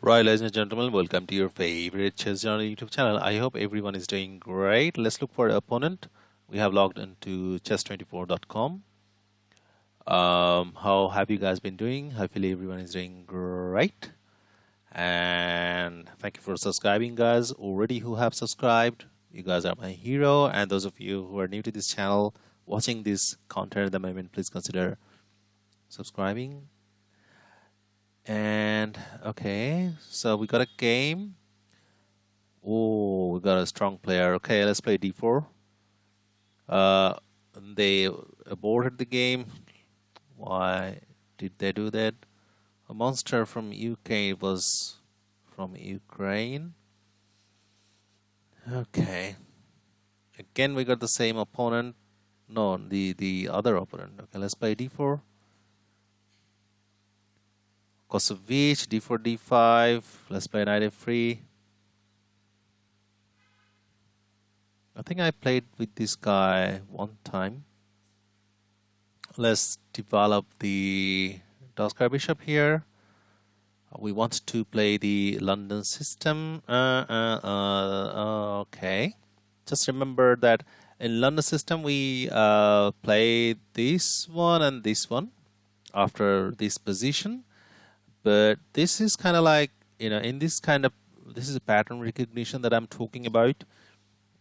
Right, ladies and gentlemen, welcome to your favorite Chess Journal YouTube channel. I hope everyone is doing great. Let's look for the opponent. We have logged into chess24.com. How have you guys been doing? Hopefully, everyone is doing great. And thank you for subscribing, guys. Already who have subscribed, you guys are my hero. And those of you who are new to this channel, watching this content at the moment, please consider subscribing. And okay, so we got a game. Oh, we got a strong player. Okay, let's play d4. They aborted the game. Why did they do that? A monster from UK was from Ukraine. Okay. Again, we got the same opponent. No, the other opponent. Okay, let's play d4. Kosovic, d4, d5. Let's play knight f3. I think I played with this guy one time. Let's develop the Doskar Bishop here. We want to play the London system. Okay. Just remember that in London system we play this one and this one after this position. But this is kind of like, in this kind of, this is a pattern recognition that I'm talking about.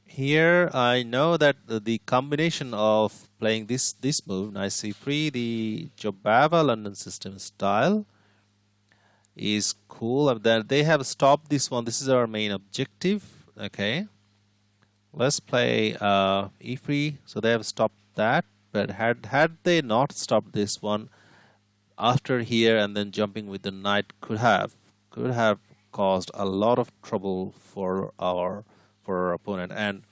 Here I know that the combination of playing this move, knight c3, the Jobava London system style, is cool. That they have stopped this one. This is our main objective. Okay, let's play e3. So they have stopped that. But had they not stopped this one after here and then jumping with the knight, could have caused a lot of trouble for our opponent. And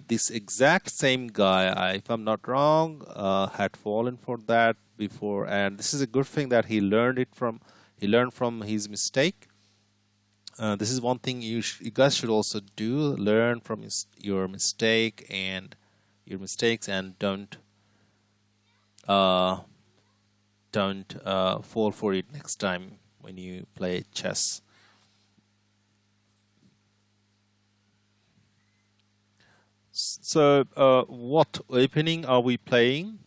this exact same guy, if I'm not wrong, had fallen for that before, and this is a good thing that he learned from his mistake. This is one thing you guys should also do: learn from your mistake and your mistakes, and don't fall for it next time when you play chess. So, what opening are we playing?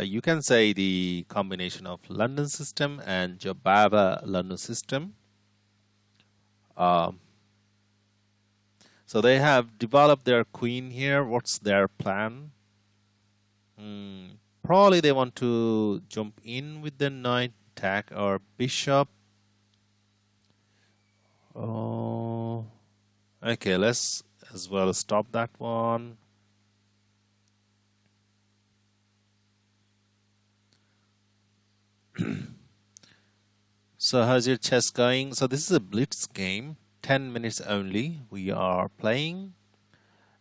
You can say the combination of London system and Jobava London system. So they have developed their queen here. What's their plan? Probably they want to jump in with the knight, attack our bishop. Oh, okay. Let's as well stop that one. So how's your chess going? So this is a Blitz game, 10 minutes only we are playing.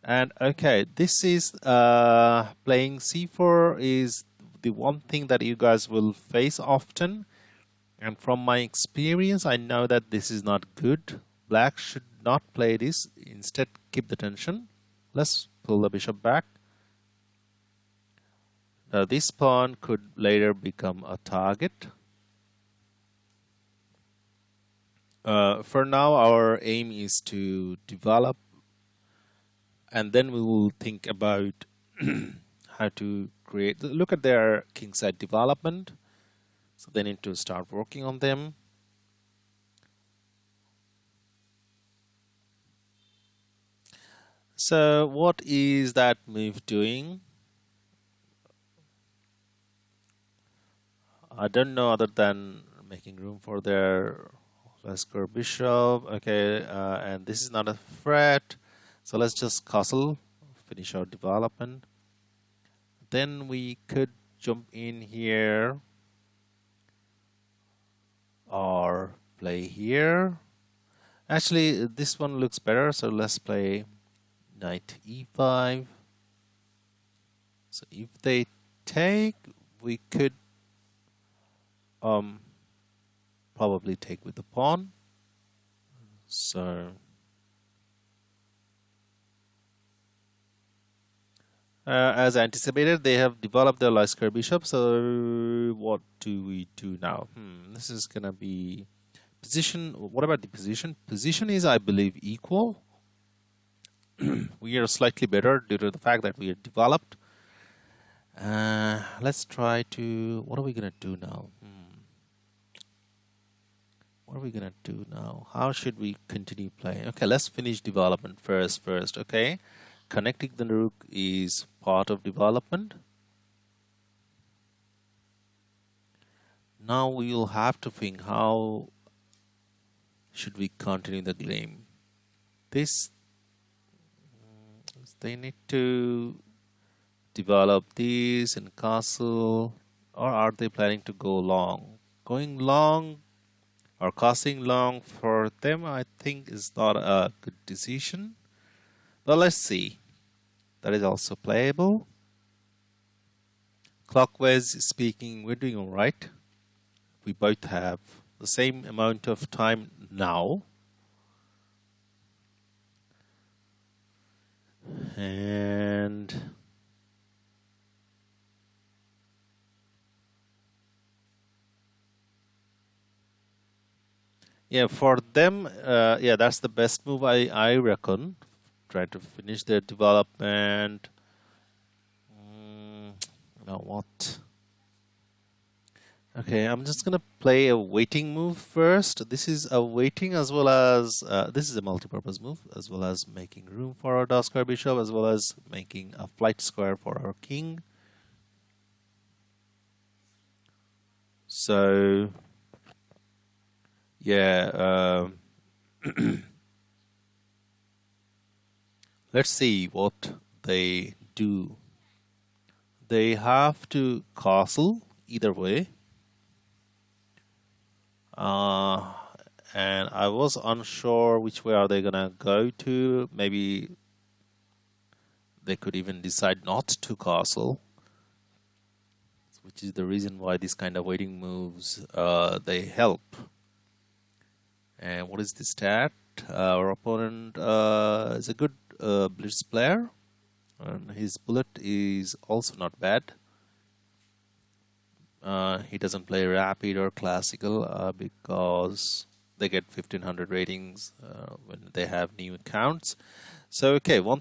And okay, this is playing c4 is the one thing that you guys will face often. And from my experience, I know that this is not good. Black should not play this. Instead, keep the tension. Let's pull the bishop back. Now this pawn could later become a target. For now, our aim is to develop, and then we will think about how to create. Look at their kingside development. So they need to start working on them. So what is that move doing? I don't know, other than making room for their Lasker bishop. Okay, and this is not a threat, so let's just castle, finish our development. Then we could jump in here or play here. Actually, this one looks better, so let's play knight e5. So if they take, we could probably take with the pawn. So as anticipated, they have developed their Lasker bishop. So what do we do now? This is gonna be Position, what about the position? Position is, I believe, equal. We are slightly better due to the fact that we are developed. Let's try to, what are we gonna do now? What are we gonna do now? How should we continue playing? Okay, let's finish development first. Okay, connecting the rook is part of development. Now we will have to think, how should we continue the game? This, they need to develop this in castle, or are they planning to go long? Going long or casting long for them, I think, is not a good decision. But let's see. That is also playable. Clockwise speaking, we're doing all right. We both have the same amount of time now. And yeah, for them, yeah, that's the best move, I reckon. Try to finish their development. Now what? Okay, I'm just gonna play a waiting move first. This is a waiting, as well as this is a multi-purpose move, as well as making room for our dark square bishop, as well as making a flight square for our king. So yeah, let's see what they do. They have to castle either way. And I was unsure which way are they gonna go to. Maybe they could even decide not to castle, which is the reason why these kind of waiting moves, they help. And what is the stat? Our opponent is a good Blitz player, and his bullet is also not bad. He doesn't play rapid or classical because they get 1500 ratings when they have new accounts. So okay, one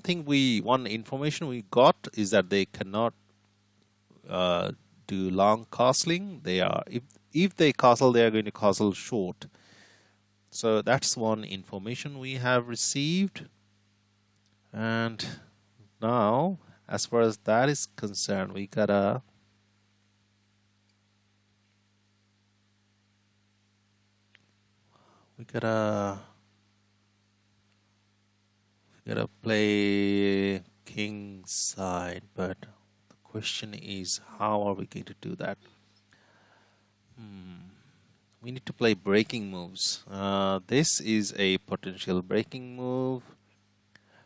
information we got is that they cannot do long castling. They are, if they castle, they are going to castle short. So that's one information we have received. And now, as far as that is concerned, we gotta play king side, but the question is, how are we going to do that? We need to play breaking moves. This is a potential breaking move.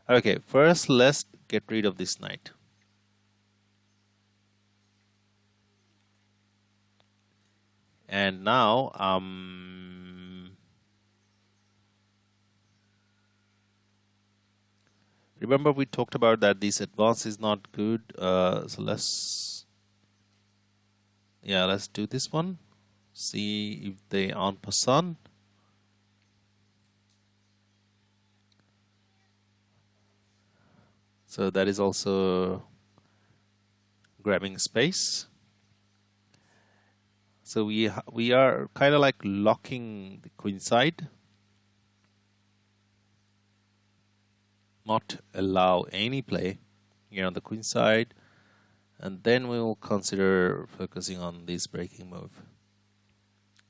Okay, first let's get rid of this knight. And now remember we talked about that this advance is not good. So let's do this one. See if they en passant. So that is also grabbing space. So we are kind of like locking the queen side, not allow any play here on the queen side, and then we will consider focusing on this breaking move.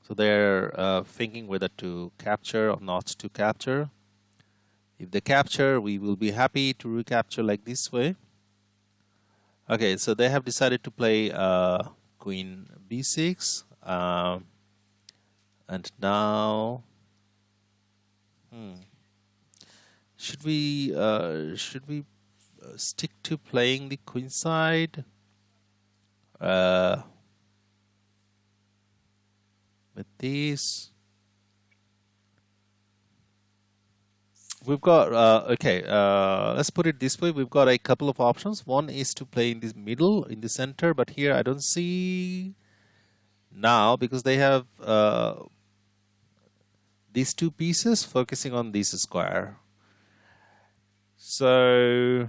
So they're thinking whether to capture or not to capture. If they capture, we will be happy to recapture like this way. Okay, so they have decided to play queen b6, and now should we stick to playing the queen side with this? We've got let's put it this way. We've got a couple of options. One is to play in the middle, in the center, but here I don't see now, because they have these two pieces, focusing on this square. So,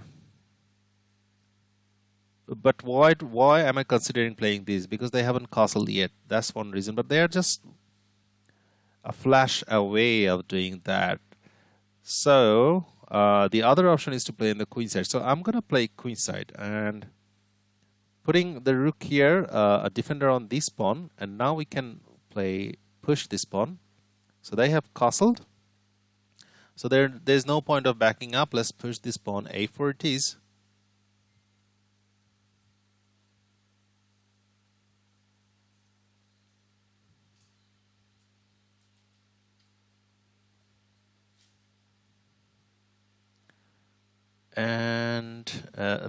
but why am I considering playing these? Because they haven't castled yet. That's one reason. But they are just a flash away of doing that. So the other option is to play in the queen side. So I'm gonna play queen side and putting the rook here, a defender on this pawn, and now we can push this pawn. So they have castled. So there's no point of backing up. Let's push this pawn. A4 it is. And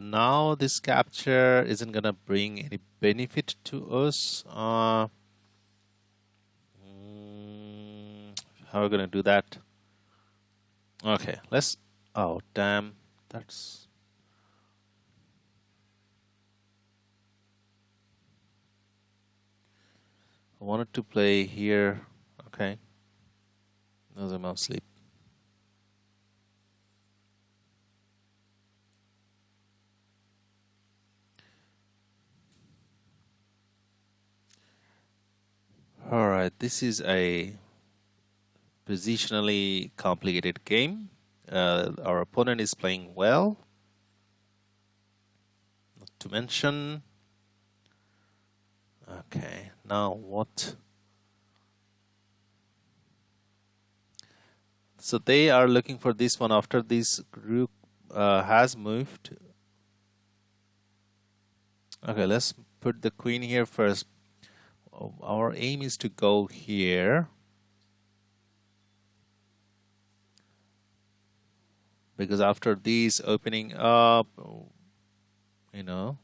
now this capture isn't gonna bring any benefit to us. How are we gonna do that? Okay, let's. Oh damn, that's. I wanted to play here. Okay, those are my sleep. All right, this is a positionally complicated game. Our opponent is playing well. Not to mention. Okay, now what? So they are looking for this one after this rook has moved. Okay, let's put the queen here first. Our aim is to go here. Because after these opening up, you know.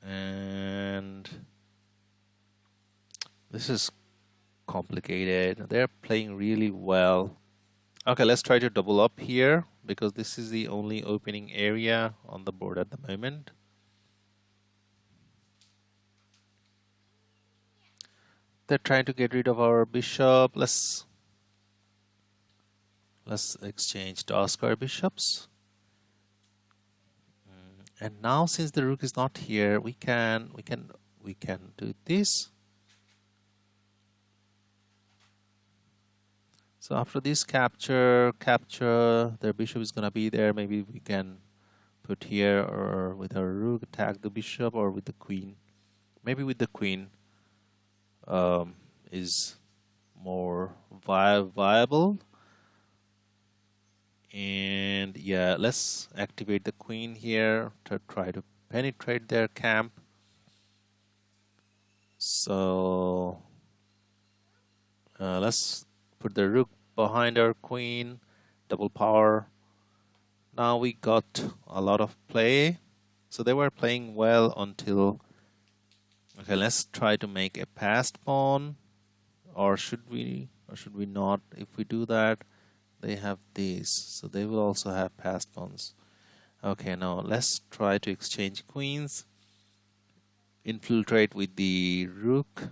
And this is complicated. They're playing really well. Okay, let's try to double up here because this is the only opening area on the board at the moment. They're trying to get rid of our bishop. Let's exchange square bishops. And now since the rook is not here, we can do this. So after this capture, their bishop is gonna be there. Maybe we can put here, or with our rook attack the bishop, or with the queen. Maybe with the queen is more viable. And yeah, let's activate the queen here to try to penetrate their camp. So let's put the rook behind our queen, double power. Now we got a lot of play. So they were playing well until. Okay, let's try to make a passed pawn, or should we not? If we do that, they have these, so they will also have passed pawns. Okay, now let's try to exchange queens, infiltrate with the rook.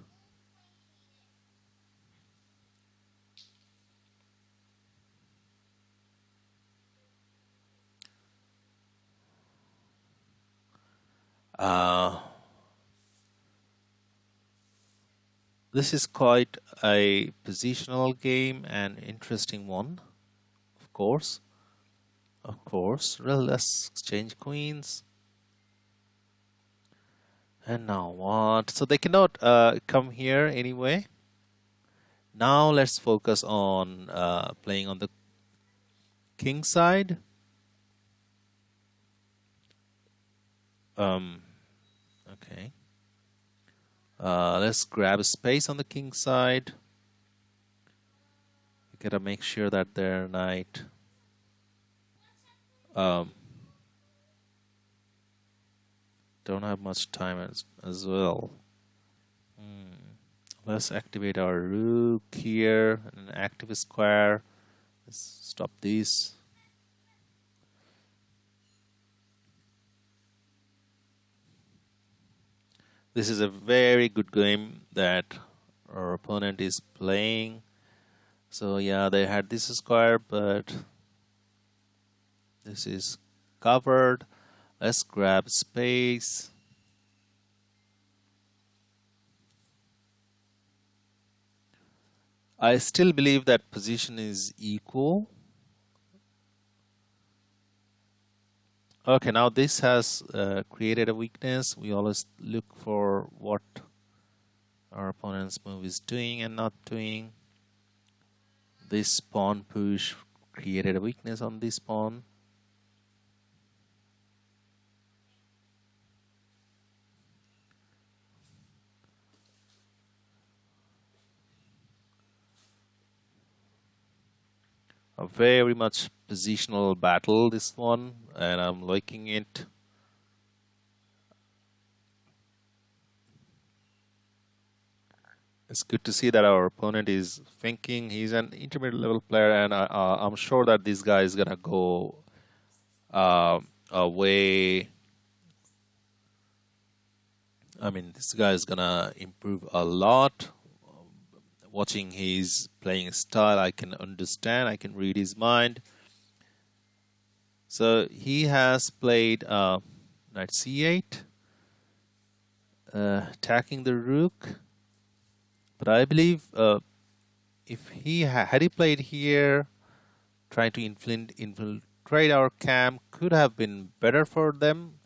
This is quite a positional game and interesting one, of course. Well, let's exchange queens. And now what? So they cannot come here anyway. Now let's focus on playing on the king side. Okay. Let's grab a space on the king side. We gotta make sure that their knight don't have much time as well. Let's activate our rook here, an active square. Let's stop these. This is a very good game that our opponent is playing. So yeah, they had this square, but this is covered. Let's grab space. I still believe that position is equal. Okay, now this has created a weakness. We always look for what our opponent's move is doing and not doing. This pawn push created a weakness on this pawn. A very much positional battle, this one, and I'm liking it. It's good to see that our opponent is thinking. He's an intermediate level player, and I'm sure that this guy is gonna go away. I mean, this guy is gonna improve a lot. Watching his playing style, I can understand. I can read his mind. So he has played knight c8, attacking the rook. But I believe if he had he played here, trying to infiltrate our camp could have been better for them,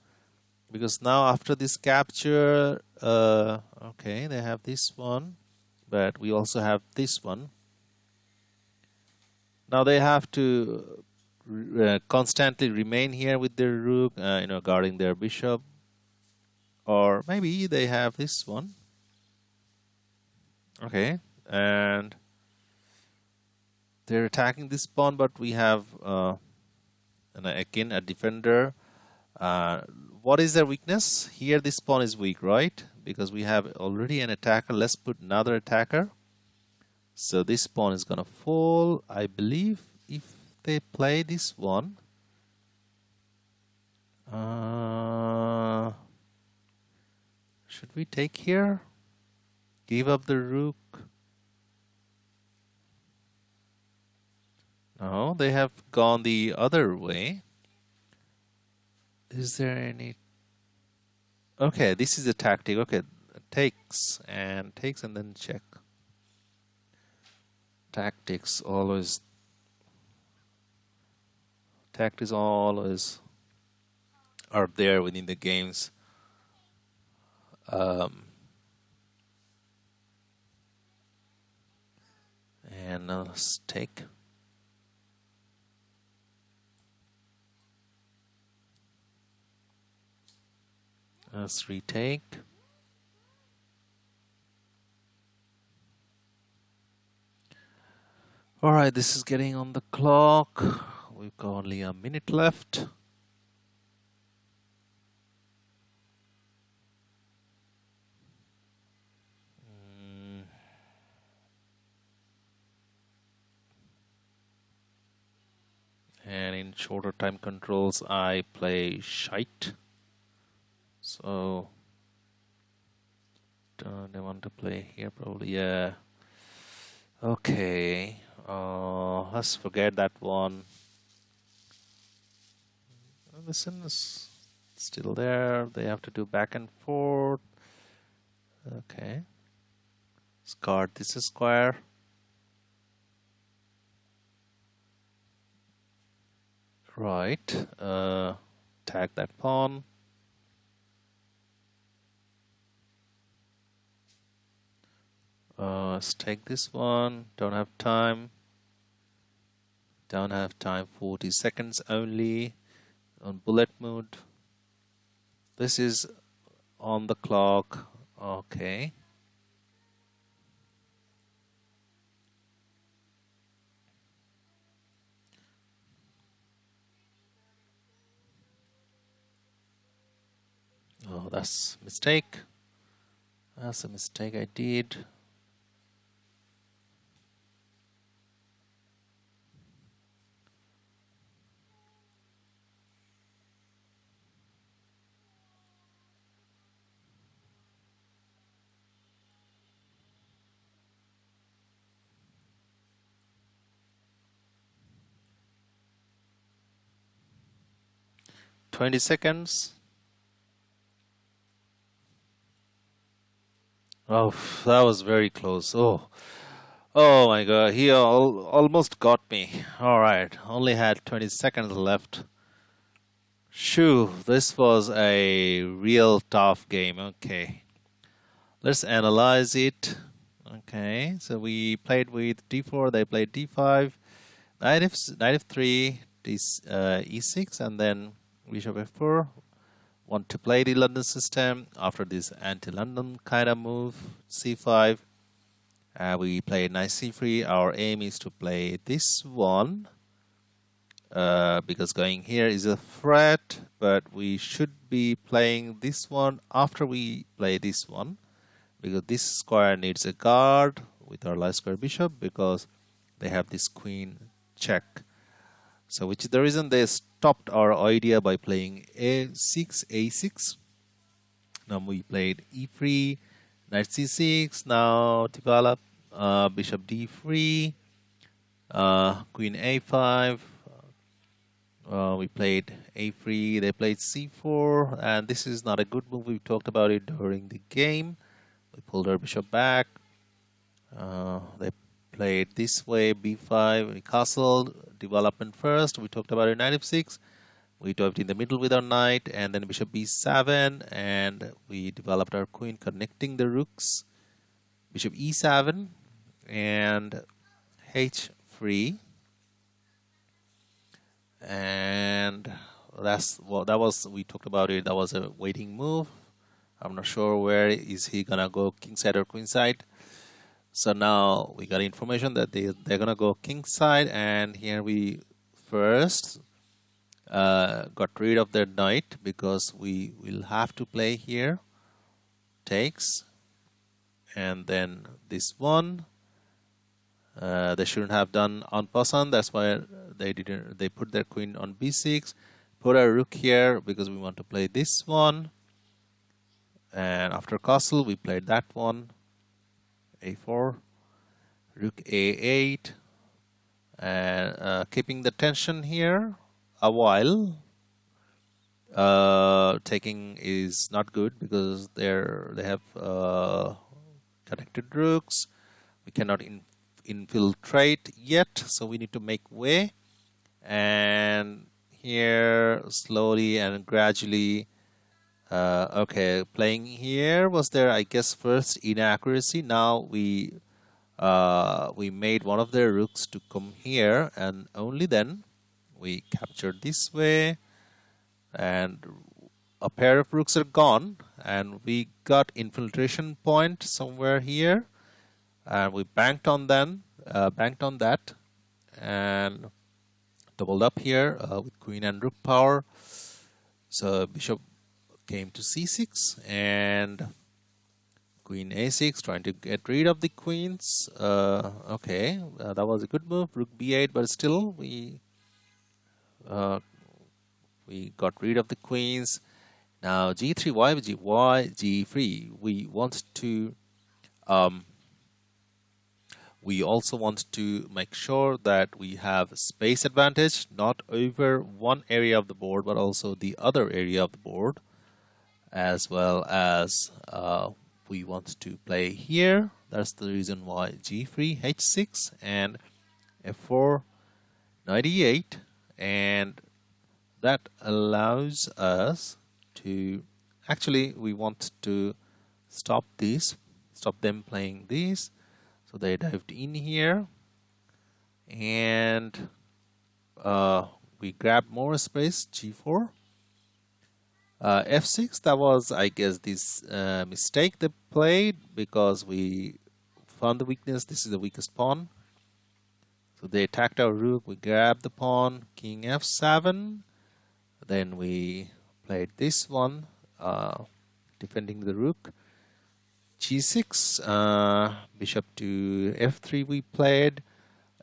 because now after this capture, okay, they have this one, but we also have this one. Now they have to constantly remain here with their rook, guarding their bishop, or maybe they have this one. Okay, and they're attacking this pawn, but we have and again a defender. What is their weakness? Here this pawn is weak, right? Because we have already an attacker. Let's put another attacker. So this pawn is gonna fall. I believe if they play this one, should we take here? Give up the rook? No, they have gone the other way. Is there any... Okay, this is a tactic. Okay, takes and then check. Tactics always are there within the games. And let's take. Let's retake. Alright, this is getting on the clock. We've got only a minute left. And in shorter time controls, I play shite. So, don't I want to play here? Probably, yeah. Okay, let's forget that one. Listen is still there. They have to do back and forth. Okay. Let's guard this square. Right. Tag that pawn. Let's take this one. Don't have time. 40 seconds only on bullet mode. This is on the clock. Okay. Oh, that's a mistake. That's a mistake I did. 20 seconds. Oh, that was very close. Oh my God, he almost got me. All right, only had 20 seconds left. Shoo, this was a real tough game. Okay, let's analyze it. Okay, so we played with d4, they played d5, knight f3, e6, and then bishop f4. Want to play the London system after this anti-London kind of move, c5. We play knight c3. Our aim is to play this one because going here is a threat, but we should be playing this one after we play this one, because this square needs a guard with our light square bishop because they have this queen check. So which is the reason they stopped our idea by playing a6. Now we played e3, knight c6. Now develop bishop d3, queen a5. We played a3, they played c4, and this is not a good move. We talked about it during the game. We pulled our bishop back. They played this way, b5, we castled, development first. We talked about it, knight f6. We developed in the middle with our knight, and then bishop b7, and we developed our queen connecting the rooks. Bishop e7 and h3. And that was, we talked about it, that was a waiting move. I'm not sure where is he gonna go, kingside or queenside. So now we got information that they're gonna go kingside, and here we first got rid of their knight because we will have to play here, takes, and then this one. They shouldn't have done en passant. That's why they didn't. They put their queen on b6, put our rook here because we want to play this one. And after castle, we played that one, a4, rook a8, and keeping the tension here a while. Taking is not good because they have connected rooks. We cannot infiltrate yet, so we need to make way. And here slowly and gradually, okay, playing here was there, I guess, first inaccuracy. Now we made one of their rooks to come here, and only then we captured this way, and a pair of rooks are gone, and we got infiltration point somewhere here, and we banked on that, and doubled up here with queen and rook power. So bishop came to c6 and queen a6, trying to get rid of the queens. Okay, that was a good move, rook b8, but still we got rid of the queens. Now g3, why g3? We also want to make sure that we have space advantage, not over one area of the board, but also the other area of the board, as well as we want to play here. That's the reason why g3, h6, and f4, knight e8, and that allows us to, actually we want to stop them playing these. So they dived in here, and we grabbed more space, g4, f6. That was, I guess, this mistake they played because we found the weakness. This is the weakest pawn. So they attacked our rook, we grabbed the pawn, king f7. Then we played this one, defending the rook. g6, bishop to f3 we played,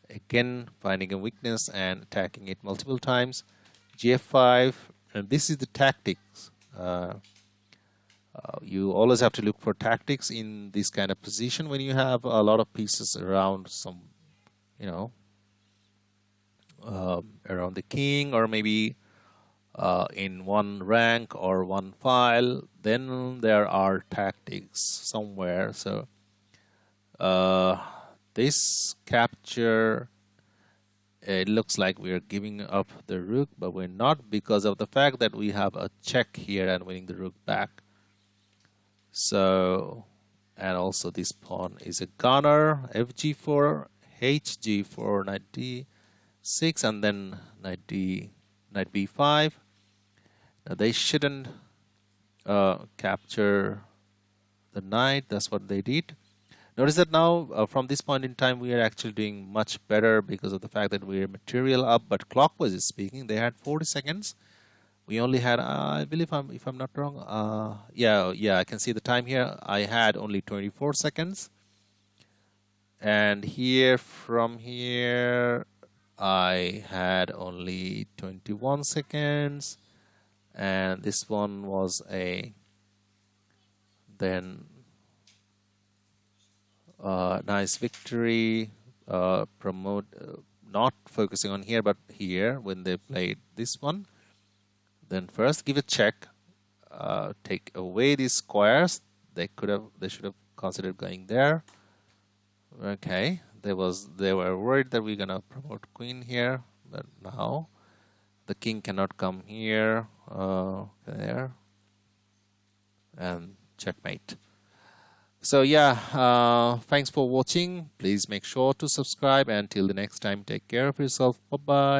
again finding a weakness and attacking it multiple times. gf5, and this is the tactics. You always have to look for tactics in this kind of position when you have a lot of pieces around some, around the king, or maybe in one rank or one file, then there are tactics somewhere. So this capture, it looks like we are giving up the rook, but we're not, because of the fact that we have a check here and winning the rook back. So, and also this pawn is a gunner, fg4, hg4, knight d6, and then knight b5. Now they shouldn't capture the knight. That's what they did. Notice that now from this point in time we are actually doing much better because of the fact that we're material up, but clockwise speaking they had 40 seconds. We only had I believe if I'm not wrong, yeah, I can see the time here. I had only 24 seconds, and here from here I had only 21 seconds, and this one was a then nice victory. Promote, not focusing on here but here when they played this one. Then first give a check, take away these squares. They should have considered going there. Okay, they were worried that we're gonna promote queen here, but now the king cannot come here, there, and checkmate. So yeah, thanks for watching. Please make sure to subscribe, and till the next time, take care of yourself. Bye bye.